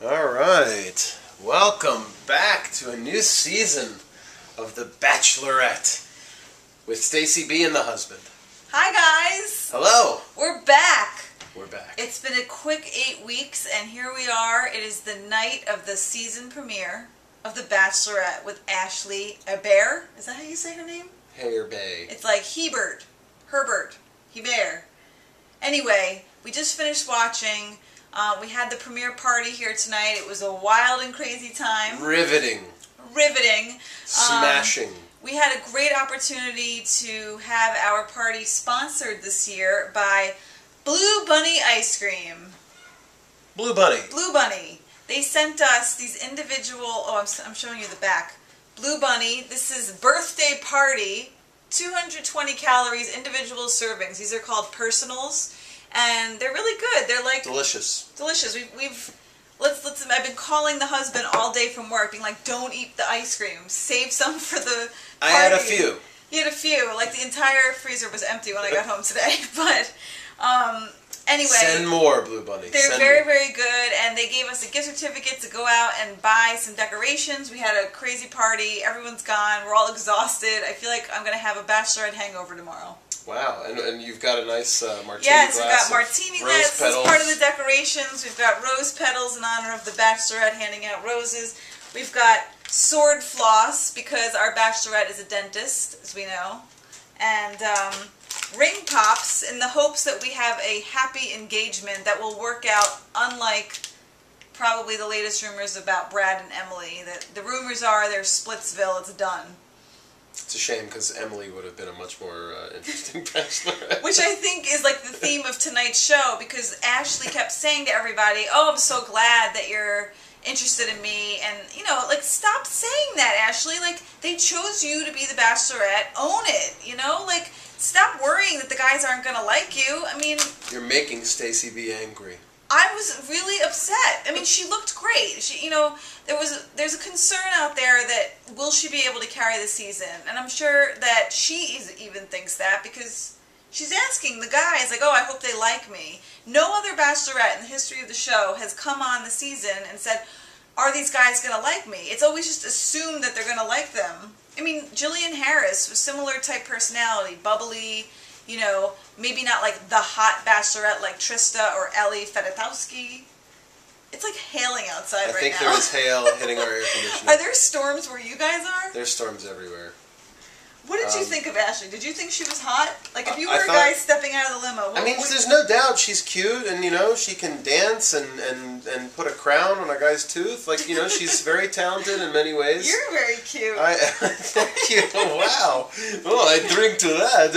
Alright, welcome back to a new season of The Bachelorette with Stacey B and the husband. Hi guys! Hello! We're back! We're back. It's been a quick 8 weeks and here we are. It is the night of the season premiere of The Bachelorette with Ashley Hebert. Is that how you say her name? Hebert. It's like Hebert. Anyway, we just finished watching. We had the premiere party here tonight. It was a wild and crazy time. Riveting. Smashing. We had a great opportunity to have our party sponsored this year by Blue Bunny Ice Cream. Blue Bunny. Blue Bunny. They sent us these individual, I'm showing you the back. Blue Bunny, this is birthday party, 220 calories, individual servings. These are called personals. And they're really good. They're like delicious. Delicious. I've been calling the husband all day from work, being like, "Don't eat the ice cream. Save some for the party." I had a few. He had a few. Like the entire freezer was empty when I got home today. But anyway, send more, Blue Bunny. They're very good, and they gave us a gift certificate to go out and buy some decorations. We had a crazy party. Everyone's gone. We're all exhausted. I feel like I'm gonna have a bachelorette hangover tomorrow. Wow, and you've got a nice martini glass. Yes, we've got martini glass as part of the decorations. We've got rose petals in honor of the bachelorette, handing out roses. We've got sword floss because our bachelorette is a dentist, as we know. And ring pops in the hopes that we have a happy engagement that will work out, unlike probably the latest rumors about Brad and Emily. The rumors are they're Splitsville, it's done. It's a shame because Emily would have been a much more interesting bachelorette. Which I think is like the theme of tonight's show, because Ashley kept saying to everybody, "Oh, I'm so glad that you're interested in me." And, you know, like, stop saying that, Ashley. Like, they chose you to be the bachelorette. Own it, you know? Like, stop worrying that the guys aren't going to like you. I mean... You're making Stacey be angry. I was really upset. I mean, she looked great. She, you know, there's a concern out there that will she be able to carry the season? And I'm sure that she even thinks that, because she's asking the guys, like, "Oh, I hope they like me." No other bachelorette in the history of the show has come on the season and said, "Are these guys going to like me?" It's always just assumed that they're going to like them. I mean, Jillian Harris was similar type personality, bubbly. You know, maybe not like the hot bachelorette like Trista or Ellie Fedotowsky. It's like hailing outside right now. I think there is hail hitting our air conditioner. Are there storms where you guys are? There's storms everywhere. What did you think of Ashley? Did you think she was hot? Like, if you were a guy stepping out of the limo, I mean, there's no doubt she's cute, and, you know, she can dance and put a crown on a guy's tooth. Like, you know, she's very talented in many ways. You're very cute. Thank you. Wow. Oh, I drink to that.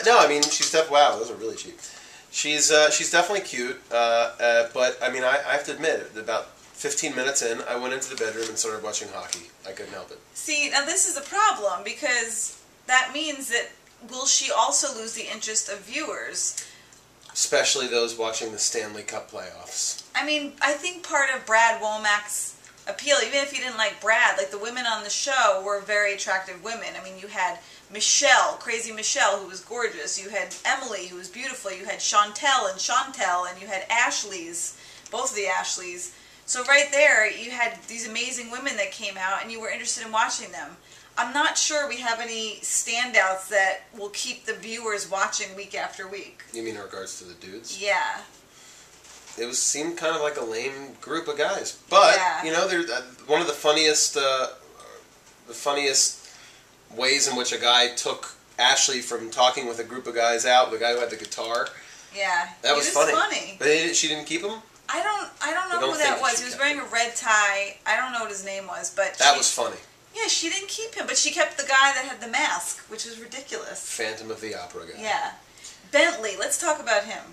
No, I mean, she's definitely, wow, those are really cheap. She's definitely cute, but, I mean, I have to admit, about 15 minutes in, I went into the bedroom and started watching hockey. I couldn't help it. See, now this is a problem, because that means that will she also lose the interest of viewers? Especially those watching the Stanley Cup playoffs. I mean, I think part of Brad Womack's appeal, even if you didn't like Brad, like the women on the show were very attractive women. I mean, you had Michelle, crazy Michelle, who was gorgeous. You had Emily, who was beautiful. You had Chantel, and you had Ashley's, both of the Ashleys. So right there, you had these amazing women that came out, and you were interested in watching them. I'm not sure we have any standouts that will keep the viewers watching week after week. You mean in regards to the dudes? Yeah. It seemed kind of like a lame group of guys. But, you know, one of the funniest ways in which a guy took Ashley from talking with a group of guys out, the guy who had the guitar. Yeah. That was funny. But she didn't keep him? I don't know who that was. He was wearing a red tie. I don't know what his name was, but that was funny. Yeah, she didn't keep him, but she kept the guy that had the mask, which was ridiculous. Phantom of the Opera guy. Yeah. Bentley, let's talk about him.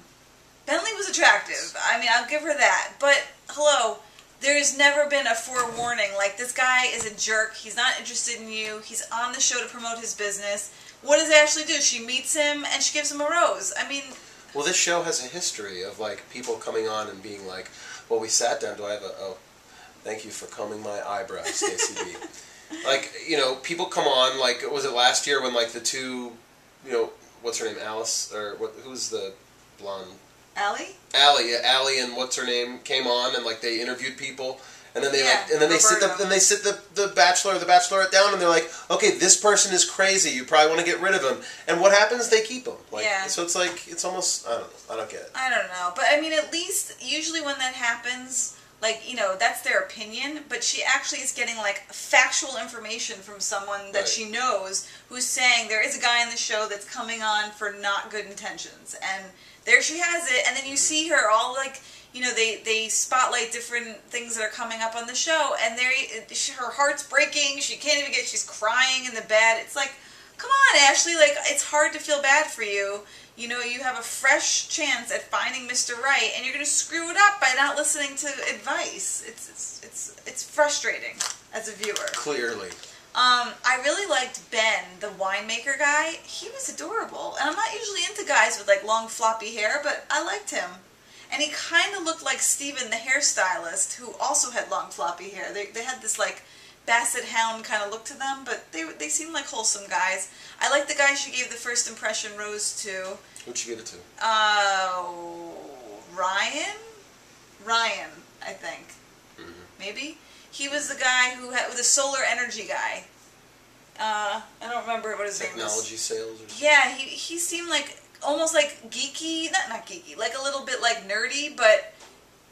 Bentley was attractive. I mean, I'll give her that. But, hello, there's never been a forewarning. Like, this guy is a jerk. He's not interested in you. He's on the show to promote his business. What does Ashley do? She meets him, and she gives him a rose. I mean... Well, this show has a history of, like, people coming on and being like, well, we sat down, do I have a... Oh, thank you for combing my eyebrows, Stacey B. Like, you know, people come on, like, was it last year when, like, the two, you know, what's her name, Alice? Or who's the blonde? Allie? Yeah, Allie and what's her name came on and like they interviewed people. And then they Roberto. they sit the Bachelor or the Bachelorette down and they're like, okay, this person is crazy. You probably want to get rid of him. And what happens? They keep him. Like, yeah. So it's like it's almost I don't know. I don't get it. I don't know, but I mean, at least usually when that happens, like that's their opinion. But she actually is getting like factual information from someone that she knows who's saying there is a guy in the show that's coming on for not good intentions, and there she has it. And then you see her all like. They spotlight different things that are coming up on the show, and her heart's breaking. She can't even she's crying in the bed. It's like, come on, Ashley. Like, it's hard to feel bad for you. You have a fresh chance at finding Mr. Right, and you're going to screw it up by not listening to advice. It's frustrating as a viewer. Clearly. I really liked Ben, the winemaker guy. He was adorable, and I'm not usually into guys with like long floppy hair, but I liked him. And he kind of looked like Steven, the hairstylist, who also had long floppy hair. They had this like basset hound kind of look to them, but they seemed like wholesome guys. I like the guy she gave the first impression rose to. Who'd she give it to? Ryan? Ryan, I think. Mm-hmm. Maybe? He was the guy the solar energy guy. I don't remember what his name was. Technology sales or something? Yeah, he seemed like almost like geeky, not geeky, like a little bit like nerdy, but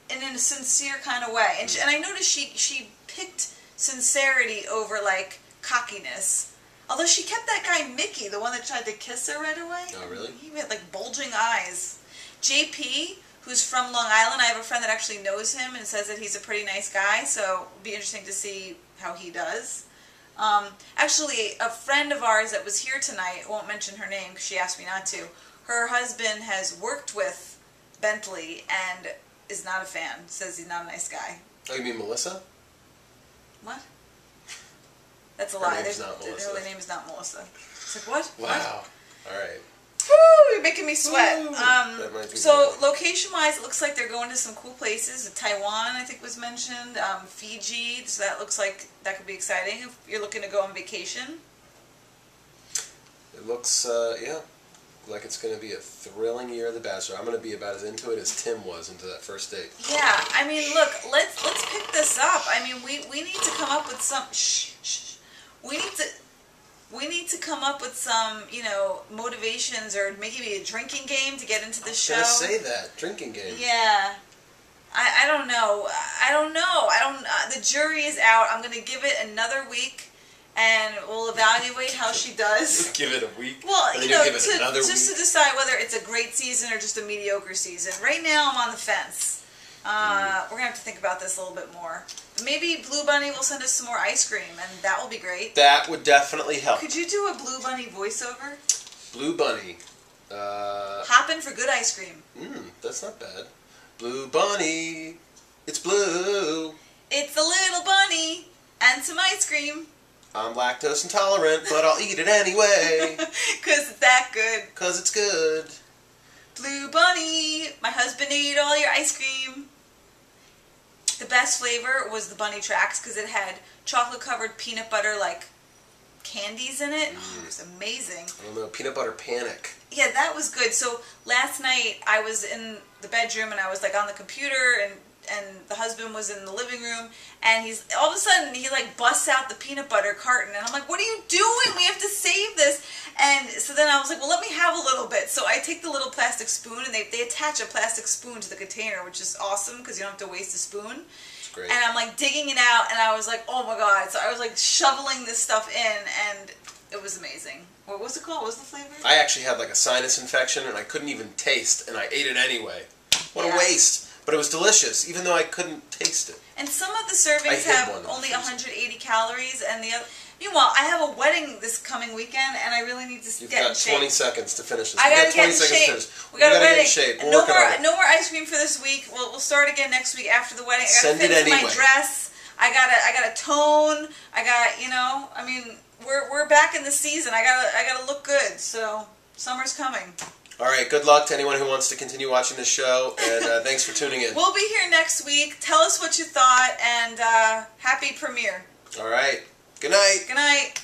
in a sincere kind of way. And I noticed she picked sincerity over like cockiness. Although she kept that guy Mickey, the one that tried to kiss her right away. Oh, really? He had like bulging eyes. JP, who's from Long Island, I have a friend that actually knows him and says that he's a pretty nice guy, so it'll be interesting to see how he does. Actually, a friend of ours that was here tonight, I won't mention her name because she asked me not to, her husband has worked with Bentley and is not a fan, says he's not a nice guy. Oh, you mean Melissa? What? That's a lie. Her name's not Melissa. Her name is not Melissa. It's like, what? Wow. What? All right. Woo, you're making me sweat. That might be So good. location-wise, it looks like they're going to some cool places. Taiwan, I think, was mentioned. Fiji, so that looks like that could be exciting if you're looking to go on vacation. It looks, yeah, like it's going to be a thrilling year of The Bachelor. I'm going to be about as into it as Tim was into that first date. Yeah, I mean, look, let's pick this up. I mean, we need to come up with some. We need to come up with some, motivations or maybe a drinking game to get into the show. I was going to say that drinking game. Yeah. I don't know. The jury is out. I'm going to give it another week, and we'll evaluate how she does. Give it a week. Well, and then you'll give it another week. to decide whether it's a great season or just a mediocre season. Right now, I'm on the fence. We're going to have to think about this a little bit more. Maybe Blue Bunny will send us some more ice cream, and that will be great. That would definitely help. Could you do a Blue Bunny voiceover? Blue Bunny. Hopping for good ice cream. That's not bad. Blue Bunny. It's blue. It's a little bunny and some ice cream. I'm lactose intolerant, but I'll eat it anyway. 'Cause it's that good. 'Cause it's good. Blue Bunny, my husband ate all your ice cream. The best flavor was the bunny tracks because it had chocolate-covered peanut butter, like, candies in it. Oh, it was amazing. I don't know, peanut butter panic. Yeah, that was good. So last night I was in the bedroom and I was, like, on the computer and the husband was in the living room, and he's all of a sudden he like busts out the peanut butter carton, and I'm like, what are you doing? We have to save this. And so then I was like, well, let me have a little bit. So I take the little plastic spoon, and they attach a plastic spoon to the container, which is awesome because you don't have to waste a spoon. It's great. And I'm like digging it out, and I was like, oh my god. So I was like shoveling this stuff in, and it was amazing. What was it called? What was the flavor? I actually had like a sinus infection, and I couldn't even taste, and I ate it anyway. What a waste. But it was delicious, even though I couldn't taste it. And some of the servings have only 180 calories, and the other. Meanwhile, I have a wedding this coming weekend, and I really need to get in shape. You've got 20 seconds to finish this. I gotta get in shape. We got a wedding. Get in shape. No more ice cream for this week. We'll start again next week after the wedding. I gotta finish my dress. I gotta tone. I mean, we're back in the season. I gotta look good. So summer's coming. All right, good luck to anyone who wants to continue watching this show, and thanks for tuning in. We'll be here next week. Tell us what you thought, and happy premiere. All right. Good night. Good night.